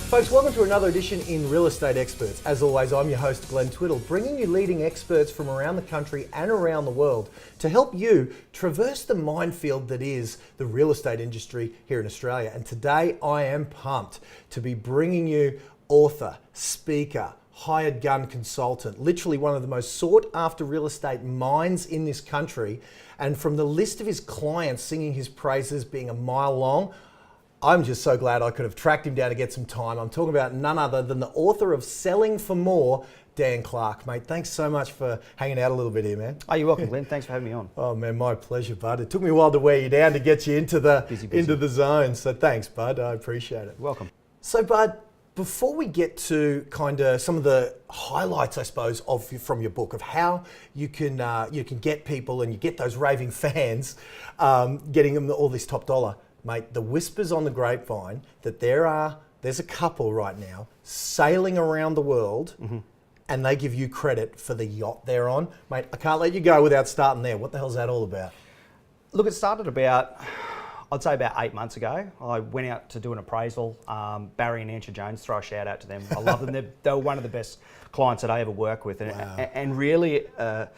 Folks, welcome to another edition in Real Estate Experts. As always, I'm your host, Glenn Twiddle, bringing you leading experts from around the country and around the world to help you traverse the minefield that is the real estate industry here in Australia. And today I am pumped to be bringing you author, speaker, hired gun consultant, literally one of the most sought after real estate minds in this country. And from the list of his clients singing his praises being a mile long, I'm just so glad I could have tracked him down to get some time. I'm talking about none other than the author of Selling for More, Dan Clarke. Mate, thanks so much for hanging out a little bit here, man. Oh, you're welcome, Glenn. Thanks for having me on. Oh man, my pleasure, bud. It took me a while to wear you down to get you into the into the zone. So thanks, bud. I appreciate it. You're welcome. So, bud, before we get to kind of some of the highlights, I suppose, from your book of how you can get people and you get those raving fans, getting them all this top dollar. Mate, the whispers on the grapevine that there's a couple right now sailing around the world and they give you credit for the yacht they're on. Mate, I can't let you go without starting there. What the hell's that all about? Look, it started I'd say about 8 months ago. I went out to do an appraisal. Barry and Ancha Jones, throw a shout out to them. I love them. They were one of the best clients that I ever work with. And really a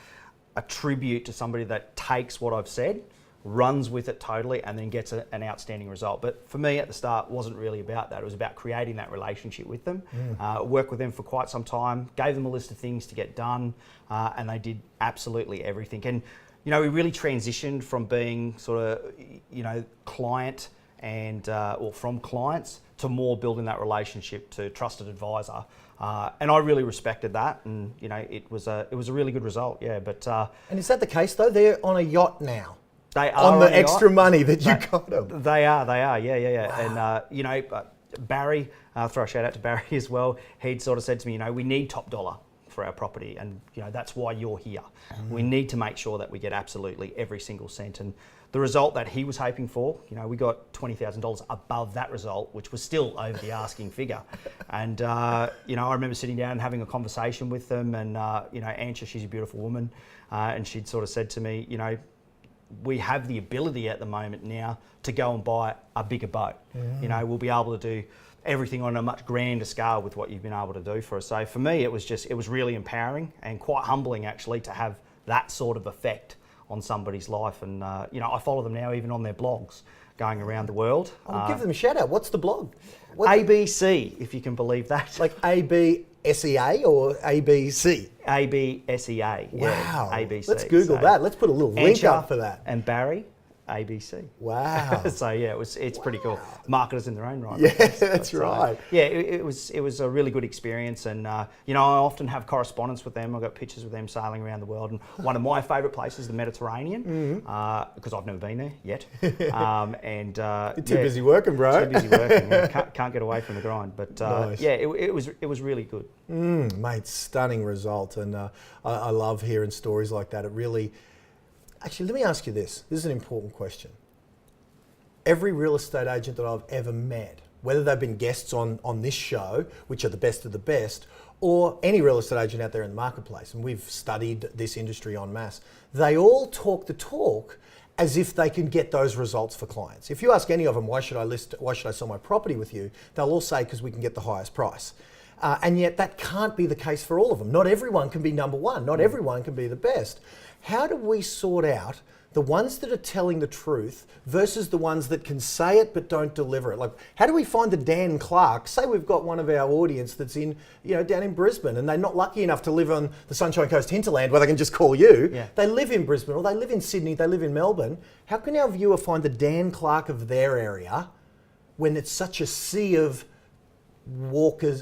tribute to somebody that takes what I've said, runs with it totally, and then gets an outstanding result. But for me at the start, wasn't really about that. It was about creating that relationship with them. Worked with them for quite some time, gave them a list of things to get done, and they did absolutely everything. And we really transitioned from being sort of, client and or from clients to more building that relationship to trusted advisor. And I really respected that, and it was a really good result. Yeah, but and is that the case though? They're on a yacht now. They are on the extra money that you got them. They are, yeah. Wow. And Barry, throw a shout out to Barry as well. He'd sort of said to me, we need top dollar for our property, and that's why you're here. We need to make sure that we get absolutely every single cent. And the result that he was hoping for, we got $20,000 above that result, which was still over the asking figure. And I remember sitting down and having a conversation with them, and Ancha, she's a beautiful woman, and she'd sort of said to me, we have the ability at the moment now to go and buy a bigger boat. We'll be able to do everything on a much grander scale with what you've been able to do for us. So for me, it was really empowering and quite humbling actually to have that sort of effect on somebody's life. And I follow them now even on their blogs going around the world. I'll give them a shout out. What's the blog? ABC, if you can believe that. Like ABSEA or ABC? ABSEA. Wow. Yeah, ABC. Let's Google that. Let's put a little link Ancha up for that. And Barry, ABC. Wow. So yeah, it's pretty cool. Marketers in their own right. Yeah, that's right. Yeah, it was a really good experience, and I often have correspondence with them. I've got pictures with them sailing around the world, and one of my favourite places, the Mediterranean, because I've never been there yet. You're too busy working, bro. Too busy working. Yeah, can't get away from the grind. But nice. yeah, it was really good. Mate, stunning result, and I love hearing stories like that. It really. Actually, let me ask you this. This is an important question. Every real estate agent that I've ever met, whether they've been guests on this show, which are the best of the best, or any real estate agent out there in the marketplace, and we've studied this industry en masse, they all talk the talk as if they can get those results for clients. If you ask any of them, why should I sell my property with you? They'll all say, because we can get the highest price. And yet that can't be the case for all of them. Not everyone can be number one. Not everyone can be the best. How do we sort out the ones that are telling the truth versus the ones that can say it but don't deliver it? Like, how do we find the Dan Clarke? Say we've got one of our audience that's in, down in Brisbane, and they're not lucky enough to live on the Sunshine Coast hinterland where they can just call you. Yeah. They live in Brisbane, or they live in Sydney, they live in Melbourne. How can our viewer find the Dan Clarke of their area when it's such a sea of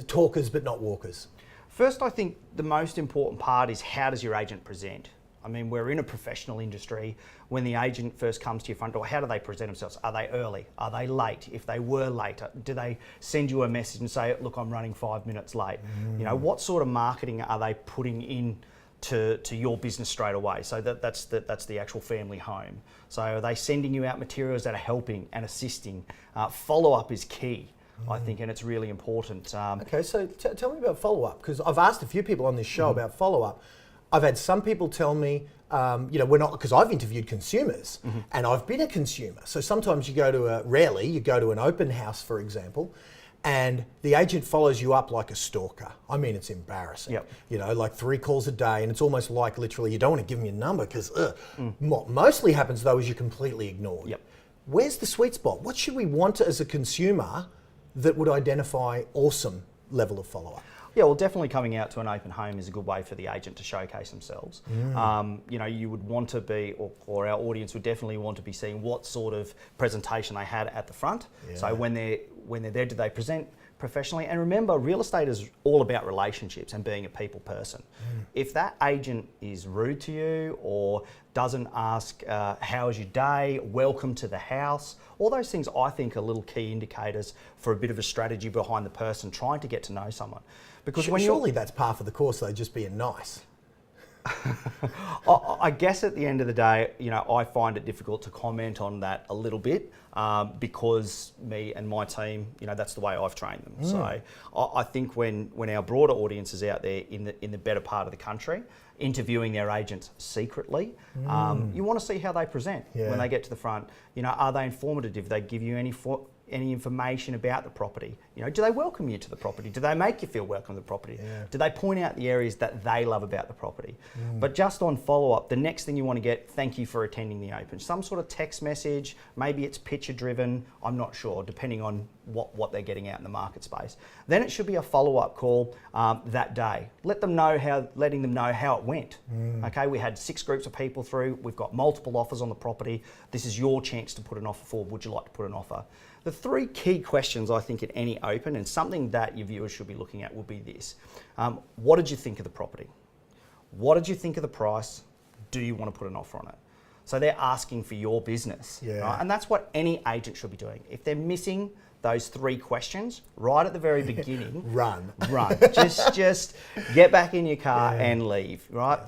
talkers but not walkers? First, I think the most important part is, how does your agent present? I mean, we're in a professional industry. When the agent first comes to your front door, how do they present themselves? Are they early? Are they late? If they were late, do they send you a message and say, look, I'm running 5 minutes late? What sort of marketing are they putting in to your business straight away? So that's the actual family home. So are they sending you out materials that are helping and assisting? Follow-up is key, I think, and it's really important. Okay, so tell me about follow-up, because I've asked a few people on this show about follow-up. I've had some people tell me, we're not, because I've interviewed consumers and I've been a consumer. So sometimes you go to rarely, you go to an open house, for example, and the agent follows you up like a stalker. I mean, it's embarrassing. Yep. You know, like 3 calls a day, and it's almost like literally you don't want to give them your number because what mostly happens though is you're completely ignored. Yep. Where's the sweet spot? What should we want as a consumer that would identify awesome level of follow-up? Yeah, well, definitely coming out to an open home is a good way for the agent to showcase themselves. You know, you would want to be, or our audience would definitely want to be seeing what sort of presentation they had at the front. Yeah. So when they're there, do they present professionally? And remember, real estate is all about relationships and being a people person. If that agent is rude to you or doesn't ask, how's your day, welcome to the house, all those things I think are little key indicators for a bit of a strategy behind the person trying to get to know someone. Because surely that's par for the course though, just being nice. I guess at the end of the day, you know, I find it difficult to comment on that a little bit because me and my team, you know, that's the way I've trained them. So I think when our broader audience is out there in the better part of the country, interviewing their agents secretly, you want to see how they present when they get to the front. You know, are they informative? Do they give you any information about the property? You know, do they welcome you to the property? Do they make you feel welcome to the property? Do they point out the areas that they love about the property? But just on follow-up, the next thing you want to get, thank you for attending the open. Some sort of text message, maybe it's picture driven, I'm not sure, depending on what they're getting out in the market space. Then it should be a follow-up call that day. Letting them know how it went. Okay, we had 6 groups of people through, we've got multiple offers on the property, this is your chance to put an offer forward, would you like to put an offer? The 3 key questions I think at any open, and something that your viewers should be looking at, would be this. What did you think of the property? What did you think of the price? Do you want to put an offer on it? So they're asking for your business. Right? And that's what any agent should be doing. If they're missing those 3 questions right at the very beginning, run. Just get back in your car and leave, right?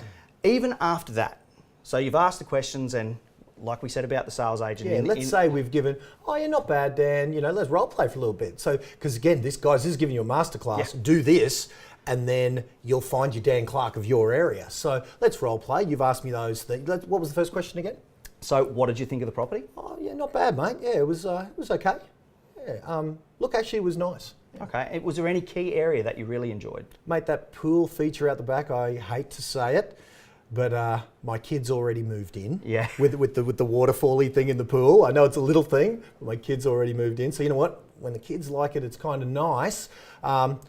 Even after that. So you've asked the questions, and like we said about the sales agent. Let's say we've given, you're not bad, Dan, you know, let's role play for a little bit. So, because again, this is giving you a masterclass, do this, and then you'll find your Dan Clarke of your area. So let's role play. You've asked me those things. What was the first question again? So what did you think of the property? Oh yeah, not bad, mate. Yeah, it was okay. Yeah, look, actually it was nice. Okay, was there any key area that you really enjoyed? Mate, that pool feature out the back, I hate to say it, but my kids already moved in. Yeah. With the waterfall-y thing in the pool. I know it's a little thing, but my kids already moved in. So you know what? When the kids like it, it's kind of nice.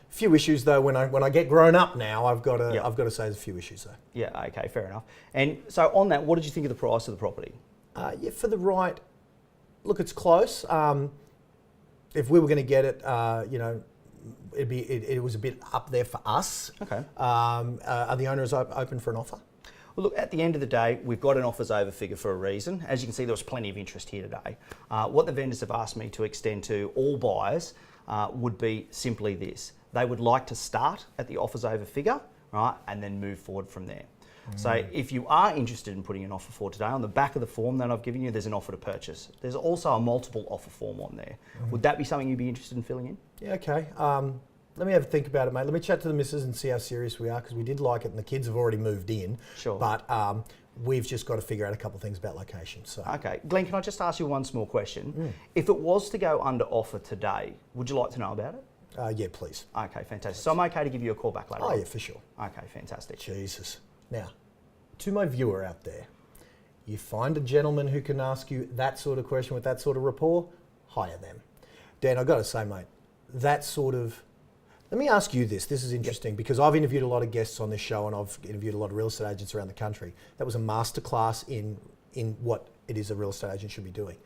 Few issues though. When I get grown up now, I've got to say there's a few issues though. Yeah. Okay. Fair enough. And so on that, what did you think of the price of the property? For the right. Look, it's close. If we were going to get it, you know, it was a bit up there for us. Okay. Are the owners open for an offer? Well, look, at the end of the day, we've got an offers over figure for a reason. As you can see, there was plenty of interest here today. What the vendors have asked me to extend to all buyers would be simply this. They would like to start at the offers over figure, right, and then move forward from there. So if you are interested in putting an offer forward today, on the back of the form that I've given you, there's an offer to purchase. There's also a multiple offer form on there. Would that be something you'd be interested in filling in? Yeah, okay. Let me have a think about it, mate. Let me chat to the missus and see how serious we are, because we did like it and the kids have already moved in. Sure. But we've just got to figure out a couple of things about location. So. Okay. Glenn, can I just ask you one small question? If it was to go under offer today, would you like to know about it? Yeah, please. Okay, fantastic. So I'm okay to give you a call back later on? Yeah, for sure. Okay, fantastic. Jesus. Now, to my viewer out there, you find a gentleman who can ask you that sort of question with that sort of rapport, hire them. Dan, I've got to say, mate, that sort of... Let me ask you this. This is interesting because I've interviewed a lot of guests on this show and I've interviewed a lot of real estate agents around the country. That was a masterclass in what it is a real estate agent should be doing.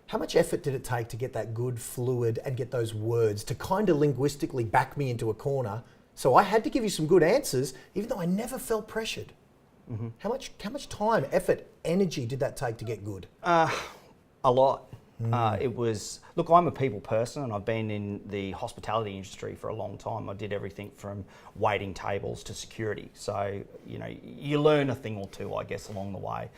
How much effort did it take to get that good fluid and get those words to kind of linguistically back me into a corner? So I had to give you some good answers, even though I never felt pressured. How much time, effort, energy did that take to get good? A lot. It was, look, I'm a people person and I've been in the hospitality industry for a long time. I did everything from waiting tables to security. So, you know, you learn a thing or two, I guess, along the way.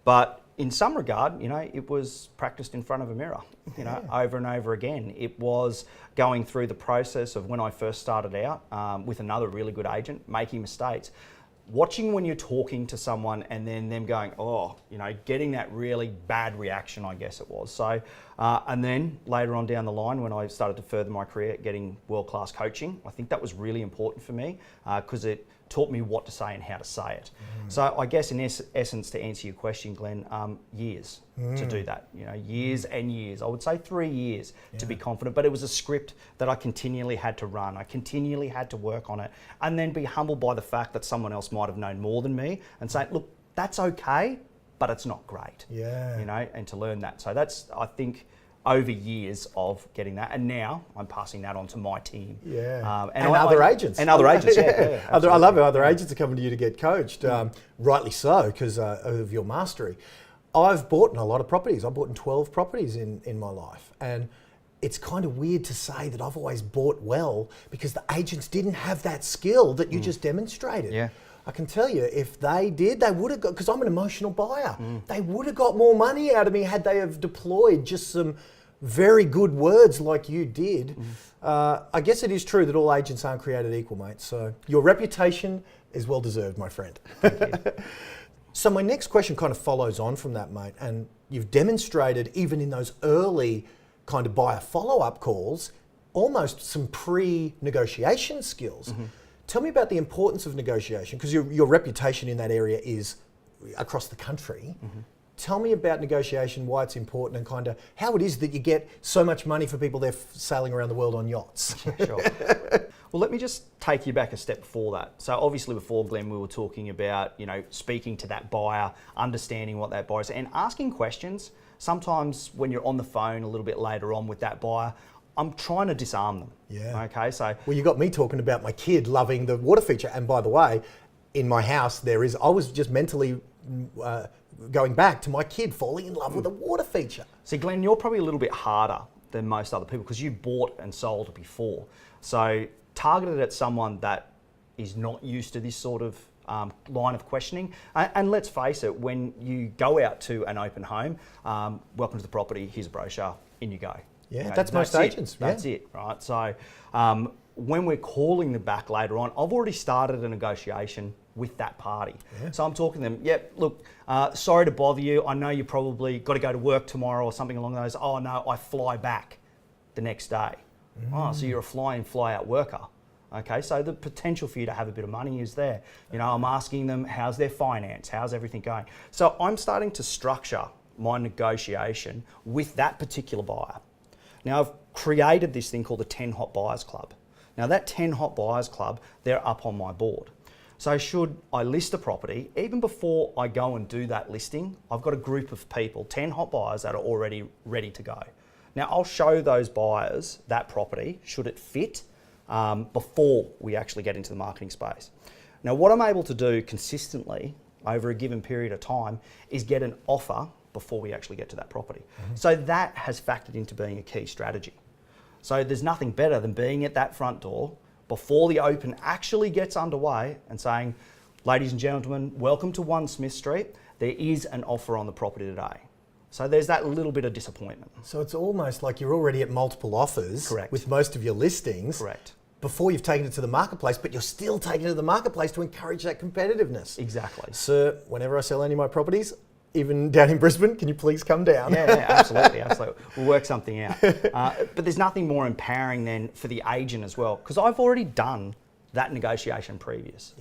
But in some regard, you know, it was practiced in front of a mirror, you know, over and over again. It was going through the process of when I first started out with another really good agent, making mistakes. watching when you're talking to someone and then them going, oh, getting that really bad reaction, I guess it was. So, and then later on down the line, when I started to further my career, getting world-class coaching, I think that was really important for me because it taught me what to say and how to say it. So I guess in essence, to answer your question, Glenn, years to do that, years and years. I would say 3 years to be confident, but it was a script that I continually had to run. I continually had to work on it and then be humbled by the fact that someone else might have known more than me and say, look, that's okay, but it's not great. And to learn that. So that's, I think, over years of getting that, and now I'm passing that on to my team. And other agents. And other agents, I love how other agents are coming to you to get coached, rightly so, because of your mastery. I've bought in a lot of properties. I've bought in 12 properties in my life, and it's kind of weird to say that I've always bought well because the agents didn't have that skill that you just demonstrated. I can tell you, if they did, they would have got, because I'm an emotional buyer, they would have got more money out of me had they have deployed just some very good words like you did. I guess it is true that all agents aren't created equal, mate. So your reputation is well deserved, my friend. Thank you. So my next question kind of follows on from that, mate. And you've demonstrated, even in those early kind of buyer follow-up calls, almost some pre-negotiation skills. Tell me about the importance of negotiation, because your reputation in that area is across the country. Tell me about negotiation, why it's important, and kind of how it is that you get so much money for people there sailing around the world on yachts. Sure. Well, let me just take you back a step before that. So obviously before, Glenn, we were talking about, speaking to that buyer, understanding what that buyer is, and asking questions. Sometimes when you're on the phone a little bit later on with that buyer, I'm trying to disarm them. Okay, so... Well, you got me talking about my kid loving the water feature. And by the way, in my house, I was just mentally... going back to my kid falling in love with a water feature. See, Glenn, you're probably a little bit harder than most other people because you bought and sold before. So targeted at someone that is not used to this sort of line of questioning. And let's face it, when you go out to an open home, welcome to the property, here's a brochure, in you go. That's most agents. That's it, right? So when we're calling them back later on, I've already started a negotiation with that party. So I'm talking to them, look, sorry to bother you. I know you probably got to go to work tomorrow or something along those. Oh no, I fly back the next day. Oh, so you're a fly in, fly out worker. Okay, so the potential for you to have a bit of money is there. I'm asking them, how's their finance? How's everything going? So I'm starting to structure my negotiation with that particular buyer. Now I've created this thing called the 10 Hot Buyers Club. Now that 10 Hot Buyers Club, they're up on my board. So should I list a property, even before I go and do that listing, I've got a group of people, 10 hot buyers that are already ready to go. Now I'll show those buyers that property, should it fit, before we actually get into the marketing space. Now what I'm able to do consistently over a given period of time is get an offer before we actually get to that property. So that has factored into being a key strategy. So there's nothing better than being at that front door before the open actually gets underway and saying, ladies and gentlemen, welcome to 1 Smith Street. There is an offer on the property today. So there's that little bit of disappointment. So it's almost like you're already at multiple offers. Correct. With most of your listings. Correct. Before you've taken it to the marketplace, but you're still taking it to the marketplace to encourage that competitiveness. Exactly. Sir, whenever I sell any of my properties, even down in Brisbane, can you please come down? Yeah, absolutely. We'll work something out. But there's nothing more empowering than for the agent as well, because I've already done that negotiation previous.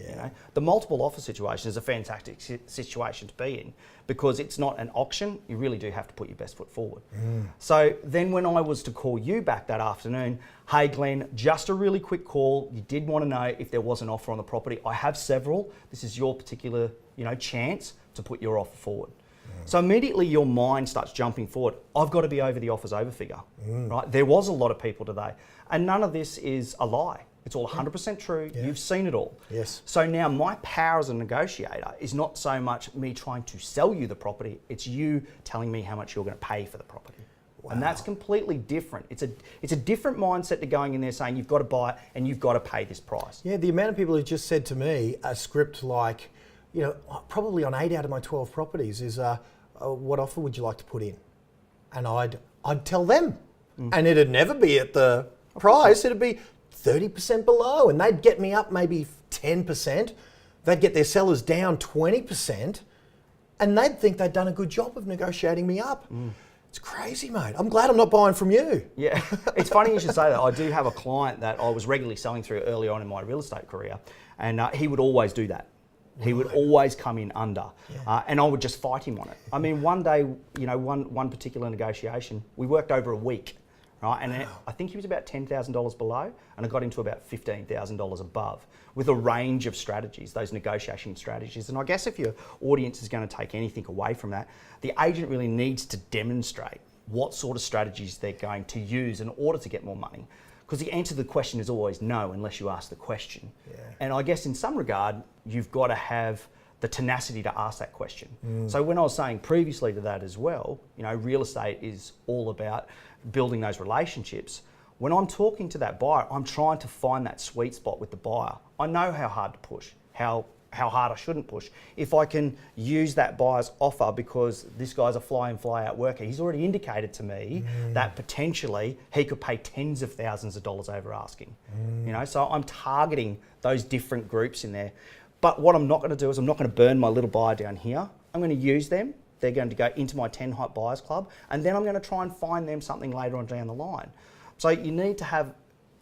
The multiple offer situation is a fantastic situation to be in because it's not an auction. You really do have to put your best foot forward. So then when I was to call you back that afternoon, hey Glenn, just a really quick call. You did want to know if there was an offer on the property. I have several. This is your particular, chance to put your offer forward. So immediately your mind starts jumping forward. I've got to be over the offers over figure, right? There was a lot of people today, and none of this is a lie. It's all 100% true. You've seen it all. Yes. So now my power as a negotiator is not so much me trying to sell you the property, it's you telling me how much you're going to pay for the property. Wow. And that's completely different. It's a different mindset to going in there saying you've got to buy it and you've got to pay this price. Yeah, the amount of people who just said to me a script like, probably on 8 out of my 12 properties is, what offer would you like to put in? And I'd tell them. And it'd never be at the price, it'd be 30% below, and they'd get me up maybe 10%. they'd get their sellers down 20%, and they'd think they'd done a good job of negotiating me up. It's crazy, mate. I'm glad I'm not buying from you. Yeah, it's funny you should say that. I do have a client that I was regularly selling through early on in my real estate career, and he would always do that. He would always come in under, and I would just fight him on it. I mean, one day, one particular negotiation, we worked over a week, right? And I think he was about $10,000 below, and I got him to about $15,000 above, with a range of strategies, those negotiation strategies. And I guess if your audience is going to take anything away from that, the agent really needs to demonstrate what sort of strategies they're going to use in order to get more money. Because the answer to the question is always no, unless you ask the question. Yeah. And I guess in some regard, you've got to have the tenacity to ask that question. So when I was saying previously to that as well, real estate is all about building those relationships. When I'm talking to that buyer, I'm trying to find that sweet spot with the buyer. I know how hard to push, how hard I shouldn't push. If I can use that buyer's offer because this guy's a fly in, fly out worker, he's already indicated to me that potentially he could pay tens of thousands of dollars over asking. So I'm targeting those different groups in there. But what I'm not going to do is I'm not going to burn my little buyer down here. I'm going to use them. They're going to go into my 10 Hot Buyers Club, and then I'm going to try and find them something later on down the line. So you need to have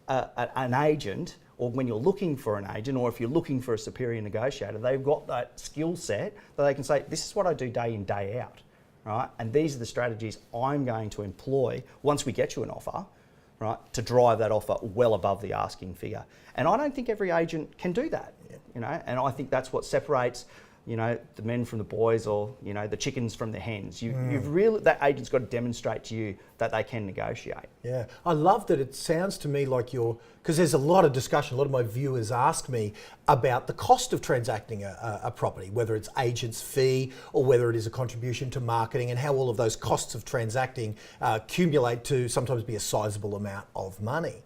an agent, or when you're looking for an agent, or if you're looking for a superior negotiator, they've got that skill set that they can say, this is what I do day in, day out, right? And these are the strategies I'm going to employ once we get you an offer, right, to drive that offer well above the asking figure. And I don't think every agent can do that, and I think that's what separates the men from the boys, or the chickens from the hens. You've really, that agent's got to demonstrate to you that they can negotiate. Yeah, I love that. It sounds to me like because there's a lot of discussion. A lot of my viewers ask me about the cost of transacting a property, whether it's agent's fee or whether it is a contribution to marketing, and how all of those costs of transacting accumulate to sometimes be a sizable amount of money.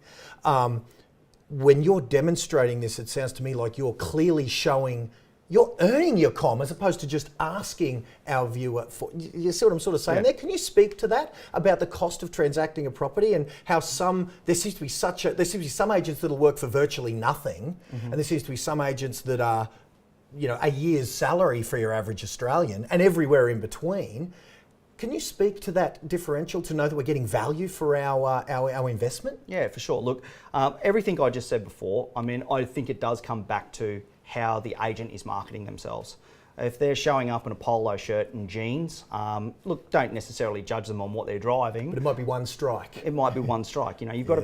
When you're demonstrating this, it sounds to me like you're clearly showing you're earning your comm as opposed to just asking our viewer for. You see what I'm sort of saying there? Can you speak to that about the cost of transacting a property, and how there seems to be some agents that'll work for virtually nothing, and there seems to be some agents that are, a year's salary for your average Australian, and everywhere in between. Can you speak to that differential to know that we're getting value for our investment? Yeah, for sure. Look, everything I just said before, I think it does come back to how the agent is marketing themselves. If they're showing up in a polo shirt and jeans, look, don't necessarily judge them on what they're driving. But it might be one strike. It might be one strike. You've got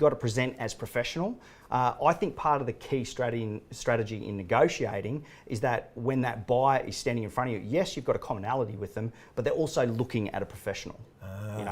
to present as professional. I think part of the key strategy in negotiating is that when that buyer is standing in front of you, yes, you've got a commonality with them, but they're also looking at a professional.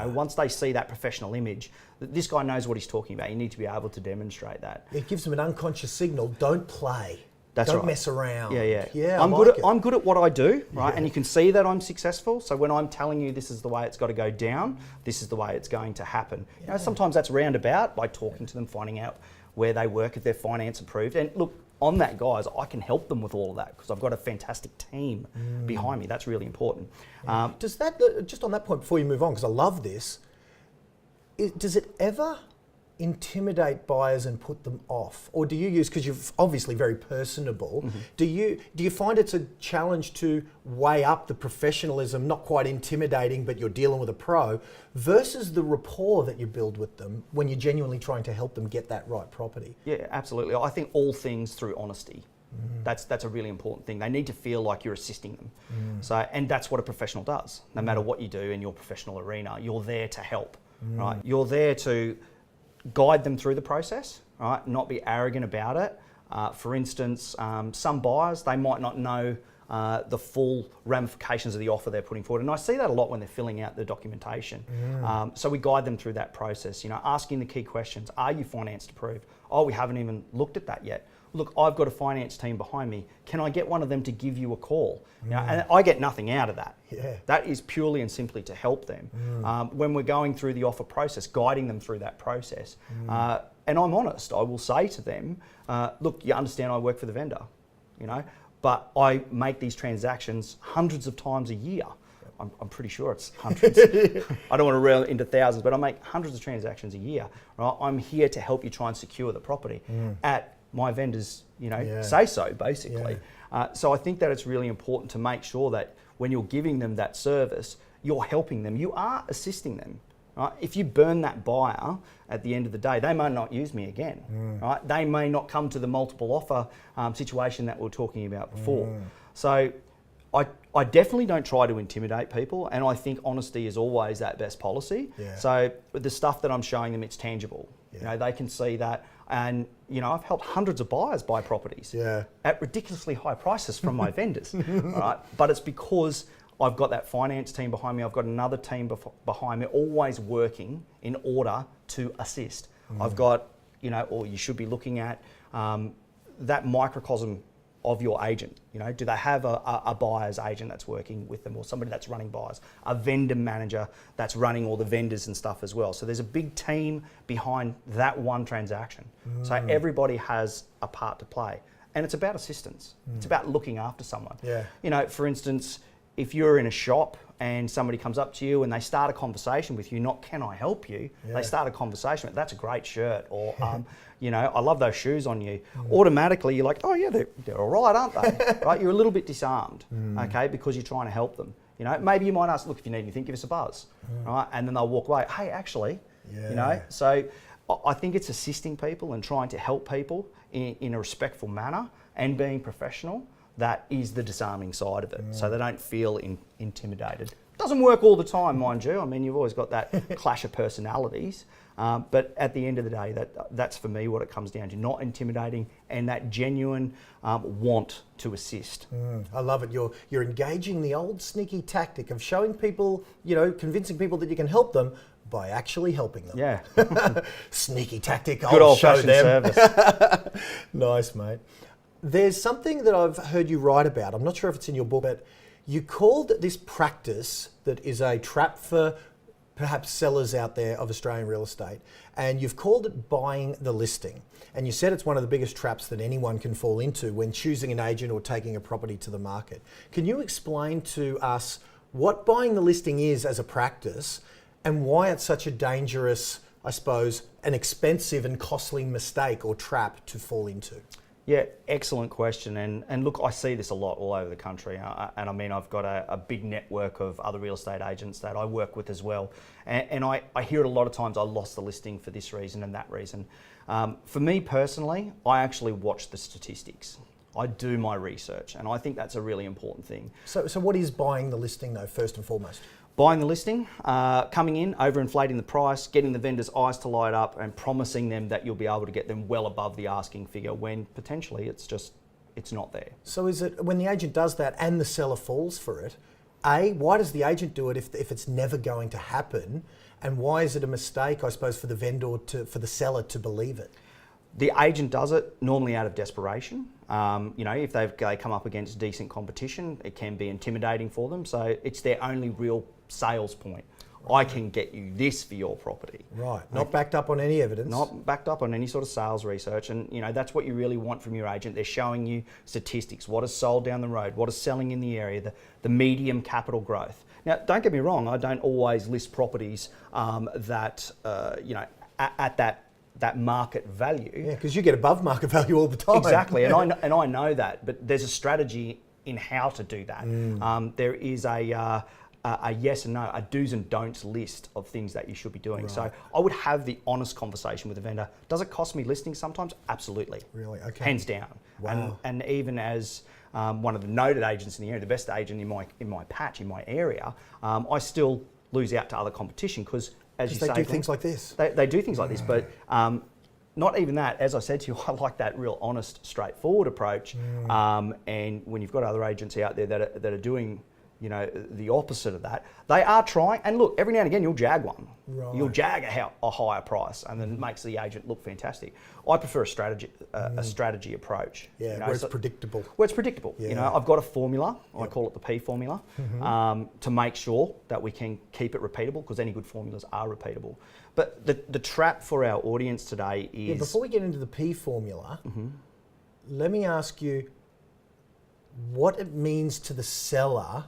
Once they see that professional image, this guy knows what he's talking about. You need to be able to demonstrate that. It gives them an unconscious signal. Don't play. That's Don't right. mess around. Yeah. I'm I'm good at what I do, right? And you can see that I'm successful. So when I'm telling you this is the way it's got to go down, this is the way it's going to happen. Sometimes that's roundabout by talking to them, finding out where they work, if they're finance approved. And look, on that, guys, I can help them with all of that because I've got a fantastic team behind me. That's really important. Does that, just on that point before you move on, because I love this, does it ever intimidate buyers and put them off? Or do you use, because you're obviously very personable, do you find it's a challenge to weigh up the professionalism, not quite intimidating, but you're dealing with a pro, versus the rapport that you build with them when you're genuinely trying to help them get that right property? Yeah, absolutely. I think all things through honesty. That's a really important thing. They need to feel like you're assisting them. And that's what a professional does. No matter what you do in your professional arena, you're there to help, right? You're there to guide them through the process, right? Not be arrogant about it. For instance, some buyers, they might not know the full ramifications of the offer they're putting forward. And I see that a lot when they're filling out the documentation. So we guide them through that process, asking the key questions. Are you financed approved? Oh, we haven't even looked at that yet. Look, I've got a finance team behind me. Can I get one of them to give you a call? And I get nothing out of that. That is purely and simply to help them. When we're going through the offer process, guiding them through that process. And I'm honest, I will say to them, look, you understand I work for the vendor, but I make these transactions hundreds of times a year. I'm pretty sure it's hundreds. I don't want to reel into thousands, but I make hundreds of transactions a year. Right? I'm here to help you try and secure the property at my vendors, Yeah. say so, basically. Yeah. So I think that it's really important to make sure that when you're giving them that service, you're helping them. You are assisting them. Right? If you burn that buyer at the end of the day, they may not use me again. Right? They may not come to the multiple offer situation that we were talking about before. So I definitely don't try to intimidate people, and I think honesty is always that best policy. Yeah. So with the stuff that I'm showing them, it's tangible. Yeah. They can see that, and I've helped hundreds of buyers buy properties at ridiculously high prices from my vendors. Right? But it's because I've got that finance team behind me. I've got another team behind me, always working in order to assist. I've got, or you should be looking at that microcosm of your agent. Do they have a buyer's agent that's working with them, or somebody that's running buyers, a vendor manager that's running all the vendors and stuff as well. So there's a big team behind that one transaction. So everybody has a part to play, and it's about assistance. It's about looking after someone. Yeah. For instance, if you're in a shop and somebody comes up to you and they start a conversation with you, not "can I help you?" They start a conversation with, "That's a great shirt," or "I love those shoes on you." Automatically you're like, "Oh yeah, they're all right, aren't they?" Right? You're a little bit disarmed, okay, because you're trying to help them. Maybe you might ask, "Look, if you need anything, give us a buzz," right? And then they'll walk away. "Hey, actually," So I think it's assisting people and trying to help people in a respectful manner and being professional. That is the disarming side of it, so they don't feel intimidated. Doesn't work all the time, mind you. I mean, you've always got that clash of personalities, but at the end of the day, that's for me what it comes down to: not intimidating and that genuine want to assist. I love it. You're engaging the old sneaky tactic of showing people, convincing people that you can help them by actually helping them. Yeah. Sneaky tactic. Good old-fashioned service. Nice, mate. There's something that I've heard you write about. I'm not sure if it's in your book, but you called this practice that is a trap for perhaps sellers out there of Australian real estate, and you've called it buying the listing. And you said it's one of the biggest traps that anyone can fall into when choosing an agent or taking a property to the market. Can you explain to us what buying the listing is as a practice and why it's such a dangerous, I suppose, an expensive and costly mistake or trap to fall into? Yeah, excellent question. And look, I see this a lot all over the country. And I mean, I've got a big network of other real estate agents that I work with as well. And I hear it a lot of times, "I lost the listing for this reason and that reason." For me personally, I actually watch the statistics. I do my research, and I think that's a really important thing. So what is buying the listing though, first and foremost? Buying the listing, coming in, overinflating the price, getting the vendor's eyes to light up and promising them that you'll be able to get them well above the asking figure when potentially it's not there. So is it, when the agent does that and the seller falls for it, why does the agent do it if it's never going to happen? And why is it a mistake, I suppose, for the vendor for the seller to believe it? The agent does it normally out of desperation. If they come up against decent competition, it can be intimidating for them. So it's their only real sales point. I can get you this for your property. Right, not backed up on any evidence. Not backed up on any sort of sales research. And that's what you really want from your agent. They're showing you statistics, what is sold down the road, what is selling in the area, the medium capital growth. Now, don't get me wrong, I don't always list properties that, at that market value. Yeah, because you get above market value all the time. Exactly, and I know that, but there's a strategy in how to do that. There is a yes and no, a do's and don'ts list of things that you should be doing. Right. So I would have the honest conversation with the vendor. Does it cost me listing sometimes? Absolutely. Really? Okay. Hands down. Wow. And even as one of the noted agents in the area, the best agent in my patch, in my area, I still lose out to other competition because, as you say, they do things like this. They do things like this, but not even that. As I said to you, I like that real honest, straightforward approach. And when you've got other agents out there that are doing the opposite of that, they are trying. And look, every now and again, you'll jag one. Right. You'll jag a higher price, and then it makes the agent look fantastic. I prefer a strategy approach. Yeah, where it's predictable. Where it's predictable. Yeah. I've got a formula. I call it the P formula, to make sure that we can keep it repeatable, because any good formulas are repeatable. But the trap for our audience today is... Yeah, before we get into the P formula, let me ask you what it means to the seller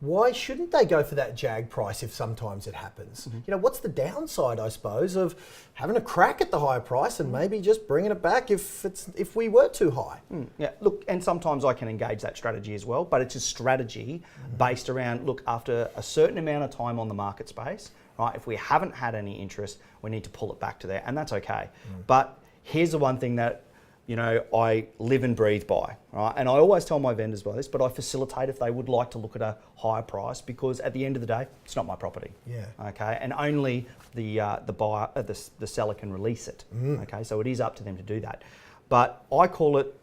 why shouldn't they go for that jag price if sometimes it happens? You know, what's the downside, I suppose, of having a crack at the higher price and maybe just bringing it back if we were too high? Yeah, look, and sometimes I can engage that strategy as well, but it's a strategy based around, look, after a certain amount of time on the market space, right, if we haven't had any interest, we need to pull it back to there, and that's okay. But here's the one thing that, you know, I live and breathe by, right? And I always tell my vendors by this, but I facilitate if they would like to look at a higher price, because at the end of the day, it's not my property. Yeah. Okay, and only the buyer, the seller can release it. Okay, so it is up to them to do that. But I call it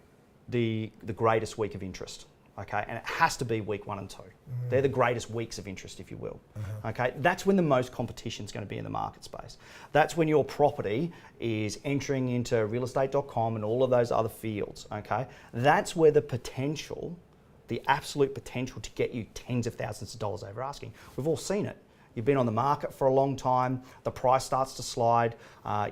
the greatest week of interest. Okay, and it has to be week 1 and 2. They're the greatest weeks of interest, if you will. Okay, that's when the most competition is going to be in the market space. That's when your property is entering into realestate.com and all of those other fields. Okay, that's where the potential, the absolute potential to get you tens of thousands of dollars over asking. We've all seen it. You've been on the market for a long time, the price starts to slide,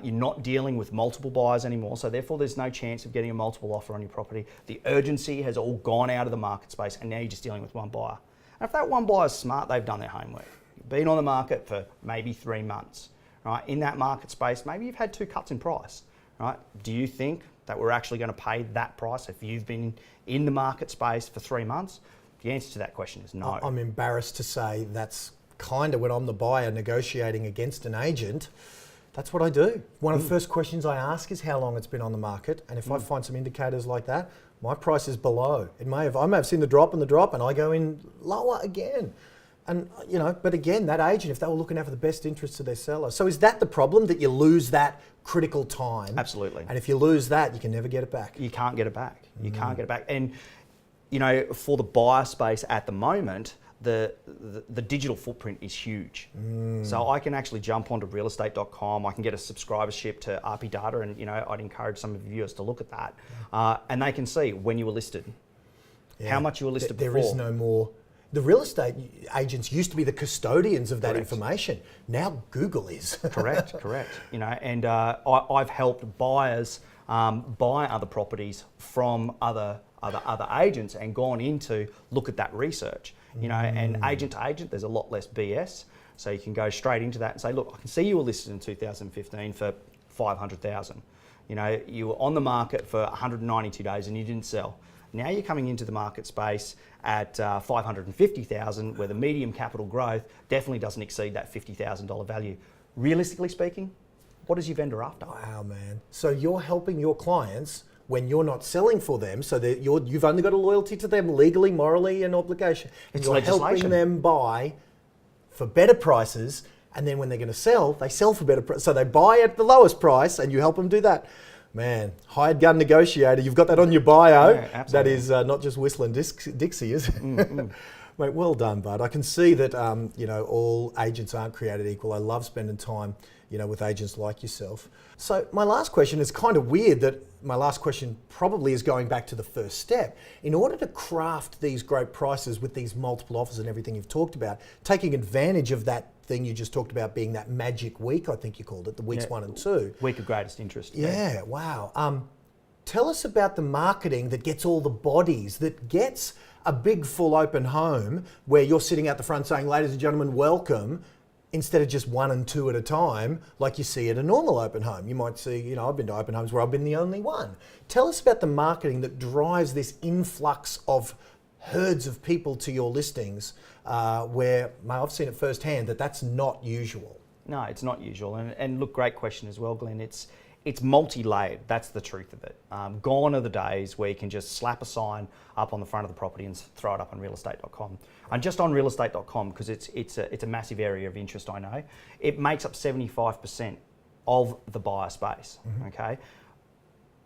you're not dealing with multiple buyers anymore, so therefore there's no chance of getting a multiple offer on your property. The urgency has all gone out of the market space, and now you're just dealing with one buyer. And if that one buyer's smart, they've done their homework. You've been on the market for maybe 3 months, right? In that market space, maybe you've had 2 cuts in price, right? Do you think that we're actually going to pay that price if you've been in the market space for 3 months? The answer to that question is no. I'm embarrassed to say that's kind of when I'm the buyer negotiating against an agent, that's what I do. One of the first questions I ask is how long it's been on the market, and if I find some indicators like that, my price is below. I may have seen the drop and I go in lower again. And you know, but again, that agent, if they were looking out for the best interests of their seller. So is that the problem, that you lose that critical time? Absolutely. And if you lose that, you can never get it back. You can't get it back. You can't get it back. And you know, for the buyer space at the moment, the digital footprint is huge. So I can actually jump onto realestate.com, I can get a subscribership to RP Data, and you know, I'd encourage some of your viewers to look at that. And they can see when you were listed, how much you were listed before. There is no more. The real estate agents used to be the custodians of that information. Now Google is. Correct. You know, and I've helped buyers buy other properties from other agents and gone in to look at that research. You know, and agent to agent, there's a lot less BS. So you can go straight into that and say, look, I can see you were listed in 2015 for 500,000. You know, you were on the market for 192 days and you didn't sell. Now you're coming into the market space at 550,000, where the medium capital growth definitely doesn't exceed that $50,000 value. Realistically speaking, what is your vendor after? Wow, man. So you're helping your clients when you're not selling for them, so that you've only got a loyalty to them legally, morally, and obligation. And you're helping them buy for better prices, and then when they're going to sell, they sell for better prices. So they buy at the lowest price, and you help them do that. Man, hired gun negotiator, you've got that on your bio. Yeah, that is not just whistling Dixie, is it? Mate, well done, bud. I can see that you know, all agents aren't created equal. I love spending time, you know, with agents like yourself. So my last question is kind of weird, that my last question probably is going back to the first step. In order to craft these great prices with these multiple offers and everything you've talked about, taking advantage of that thing you just talked about being that magic week, I think you called it, the weeks 1 and 2. Week of greatest interest. Yeah, wow. Tell us about the marketing that gets all the bodies, that gets a big full open home where you're sitting out the front saying, ladies and gentlemen, welcome, instead of just 1 and 2 at a time, like you see at a normal open home. You might see, you know, I've been to open homes where I've been the only one. Tell us about the marketing that drives this influx of herds of people to your listings, where I've seen it firsthand that's not usual. No, it's not usual. And look, great question as well, Glenn. It's multi-layered. That's the truth of it. Gone are the days where you can just slap a sign up on the front of the property and throw it up on realestate.com. And just on realestate.com, because it's a massive area of interest, I know, it makes up 75% of the buyer space, okay?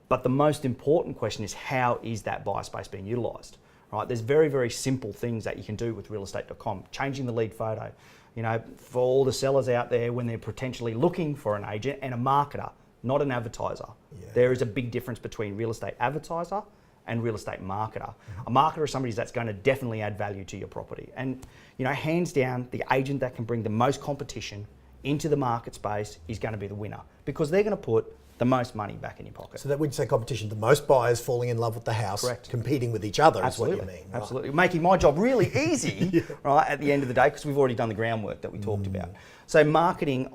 But the most important question is, how is that buyer space being utilised? Right? There's very, very simple things that you can do with realestate.com. Changing the lead photo. You know, for all the sellers out there, when they're potentially looking for an agent and a marketer, not an advertiser. Yeah. There is a big difference between real estate advertiser and real estate marketer. A marketer is somebody that's going to definitely add value to your property. And, you know, hands down, the agent that can bring the most competition into the market space is going to be the winner, because they're going to put the most money back in your pocket. So that when you say competition, the most buyers falling in love with the house, Correct. competing with each other Absolutely. is what you mean. Right? Absolutely. Making my job really easy, right, at the end of the day, because we've already done the groundwork that we talked about. So marketing,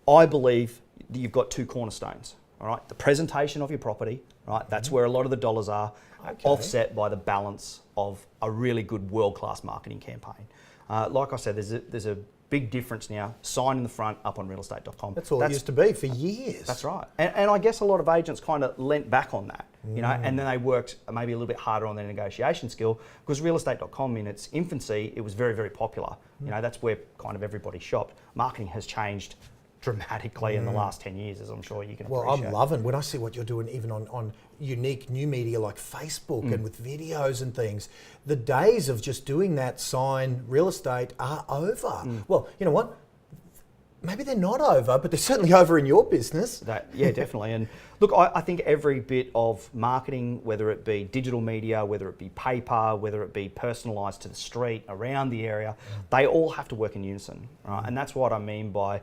I believe that you've got two cornerstones, all right? The presentation of your property, right? That's where a lot of the dollars are, offset by the balance of a really good world-class marketing campaign. Like I said, there's a big difference now. Sign in the front up on realestate.com. That's all it used to be for years. That's right. And I guess a lot of agents kind of lent back on that, you know, and then they worked maybe a little bit harder on their negotiation skill, because realestate.com in its infancy, it was very, very popular. You know, that's where kind of everybody shopped. Marketing has changed dramatically in the last 10 years, as I'm sure you can appreciate. Well, I'm loving when I see what you're doing even on unique new media like Facebook and with videos and things. The days of just doing that sign real estate are over. Well, you know what? Maybe they're not over, but they're certainly over in your business. Yeah, definitely. And look, I think every bit of marketing, whether it be digital media, whether it be paper, whether it be personalised to the street, around the area, they all have to work in unison, right? And that's what I mean by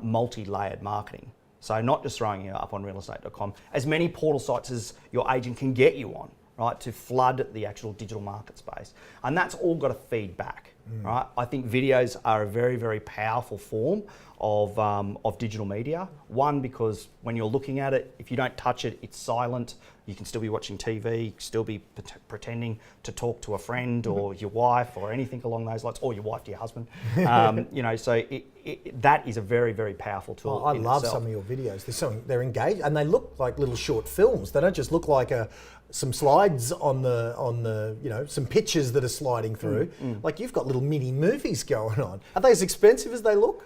multi-layered marketing. So not just throwing it up on realestate.com, as many portal sites as your agent can get you on, right, to flood the actual digital market space. And that's all got to feed back, right? I think videos are a very, very powerful form of digital media. One, because when you're looking at it, if you don't touch it, it's silent. You can still be watching TV, still be pretending to talk to a friend or your wife or anything along those lines, or your wife to your husband. You know, so that is a very, very powerful tool. I love some of your videos. They're engaged, and they look like little short films. They don't just look like some slides on the you know, some pictures that are sliding through. Like you've got little mini movies going on. Are they as expensive as they look?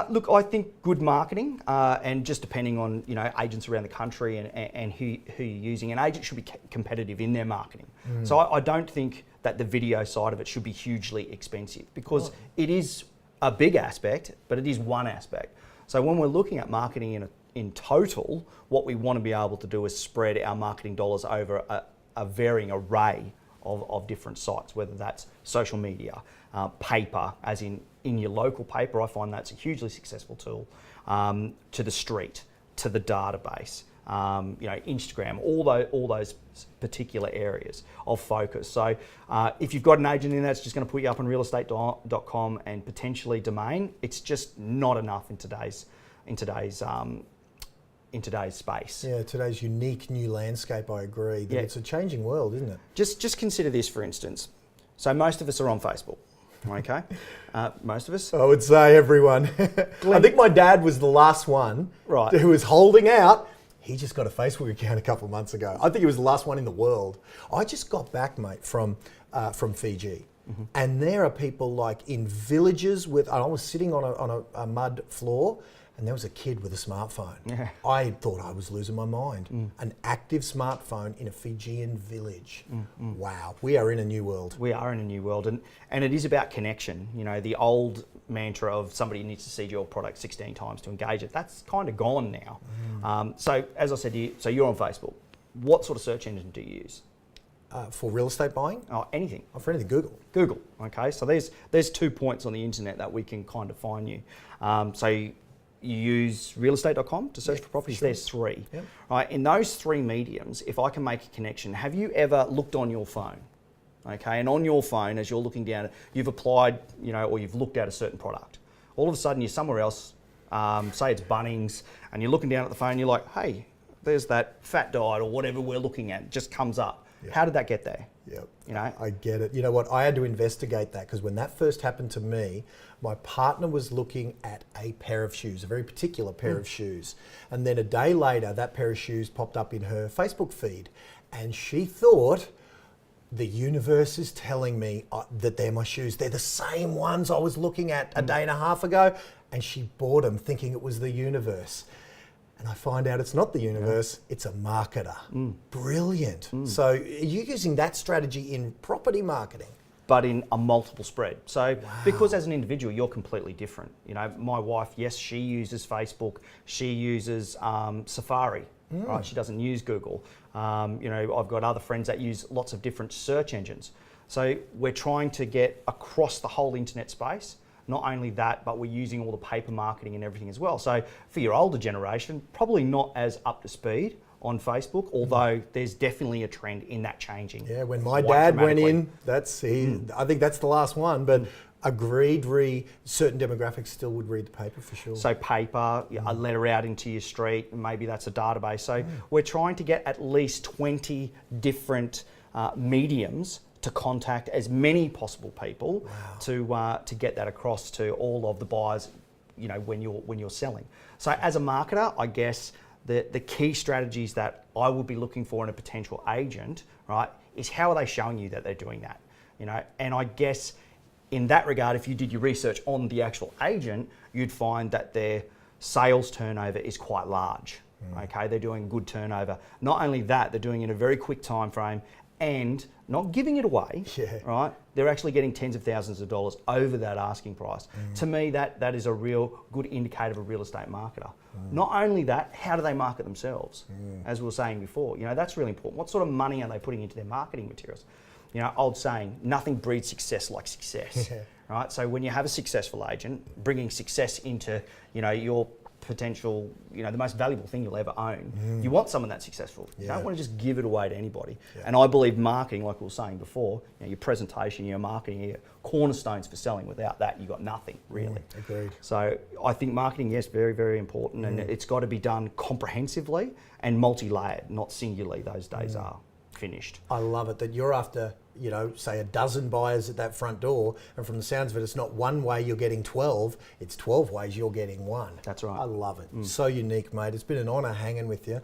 Look, I think good marketing, and just depending on, you know, agents around the country and who you're using, an agent should be competitive in their marketing. So I don't think that the video side of it should be hugely expensive, because it is a big aspect, but it is one aspect. So when we're looking at marketing in total, what we want to be able to do is spread our marketing dollars over a varying array of different sites, whether that's social media, paper, as in your local paper. I find that's a hugely successful tool, to the street, to the database, you know, Instagram, all those particular areas of focus. So if you've got an agent in there that's just going to put you up on realestate.com and potentially domain, it's just not enough in today's space. Yeah, today's unique new landscape, I agree. That it's a changing world, isn't it? Just consider this, for instance. So most of us are on Facebook, okay? Most of us. I would say everyone. I think my dad was the last one who was holding out. He just got a Facebook account a couple of months ago. I think he was the last one in the world. I just got back, mate, from Fiji. And there are people like in villages I was sitting on a mud floor, and there was a kid with a smartphone. Yeah. I thought I was losing my mind. An active smartphone in a Fijian village. Wow, we are in a new world. We are in a new world, and it is about connection. You know, the old mantra of somebody needs to see your product 16 times to engage it, that's kind of gone now. So as I said to you, so you're on Facebook. What sort of search engine do you use? For real estate buying? Oh, anything. For anything, Google. Google, okay. So there's 2 points on the internet that we can kind of find you. So you use realestate.com to search for properties. Sure. There's 3. Yep. Right, in those 3 mediums, if I can make a connection, have you ever looked on your phone? Okay, and on your phone, as you're looking down, you've applied, you know, or you've looked at a certain product. All of a sudden, you're somewhere else, say it's Bunnings, and you're looking down at the phone, you're like, hey, there's that fat diet or whatever we're looking at, just comes up. Yep. How did that get there? Yep. You know? I get it. You know what? I had to investigate that, because when that first happened to me, my partner was looking at a pair of shoes, a very particular pair of shoes. And then a day later, that pair of shoes popped up in her Facebook feed. And she thought, the universe is telling me that they're my shoes. They're the same ones I was looking at a day and a half ago. And she bought them thinking it was the universe. And I find out it's not the universe, it's a marketer. Brilliant. So are you using that strategy in property marketing? But in a multiple spread. So because as an individual, you're completely different. You know, my wife, yes, she uses Facebook, she uses Safari, right? She doesn't use Google. You know, I've got other friends that use lots of different search engines. So we're trying to get across the whole internet space Not only that, but we're using all the paper marketing and everything as well. So for your older generation, probably not as up to speed on Facebook, although there's definitely a trend in that changing. Yeah, when my quite dad went dramatically. in, I think that's the last one, but agreed, certain demographics still would read the paper for sure. So paper, a letter out into your street, and maybe that's a database. So we're trying to get at least 20 different mediums to contact as many possible people to get that across to all of the buyers, you know, when you're selling. So as a marketer, I guess the key strategies that I would be looking for in a potential agent, right, is how are they showing you that they're doing that, you know? And I guess in that regard, if you did your research on the actual agent, you'd find that their sales turnover is quite large. Okay, they're doing good turnover. Not only that, they're doing it in a very quick time frame and not giving it away, right? They're actually getting tens of thousands of dollars over that asking price. To me, that is a real good indicator of a real estate marketer. Not only that, how do they market themselves? As we were saying before, you know, that's really important. What sort of money are they putting into their marketing materials? You know, old saying, nothing breeds success like success, right? So when you have a successful agent, bringing success into, you know, your potential, you know, the most valuable thing you'll ever own. You want someone that's successful. You don't want to just give it away to anybody. And I believe marketing, like we were saying before, you know, your presentation, your marketing, your cornerstones for selling. Without that, you've got nothing, really. Agreed. So I think marketing, yes, very, very important. And it's got to be done comprehensively and multi-layered, not singularly. Those days are finished. I love it that you're after, you know, say a dozen buyers at that front door, and from the sounds of it, it's not one way you're getting 12, it's 12 ways you're getting one. That's right. I love it. So unique, mate. It's been an honour hanging with you.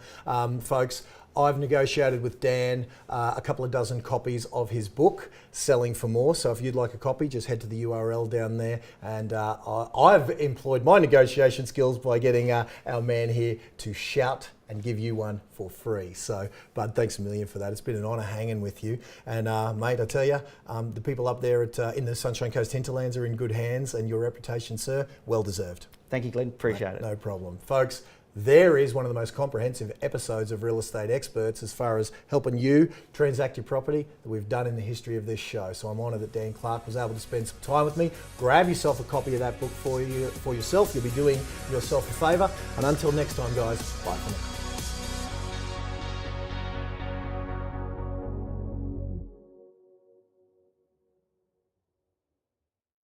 Folks, I've negotiated with Dan a couple of dozen copies of his book, Selling for More. So if you'd like a copy, just head to the URL down there. And I've employed my negotiation skills by getting our man here to shout and give you one for free. So, Bud, thanks a million for that. It's been an honour hanging with you. And mate, I tell you, the people up there in the Sunshine Coast hinterlands are in good hands, and your reputation, sir, well deserved. Thank you, Glenn. Appreciate it. No problem. Folks, there is one of the most comprehensive episodes of Real Estate Experts as far as helping you transact your property that we've done in the history of this show. So I'm honoured that Dan Clarke was able to spend some time with me. Grab yourself a copy of that book for yourself. You'll be doing yourself a favour. And until next time, guys, bye for now.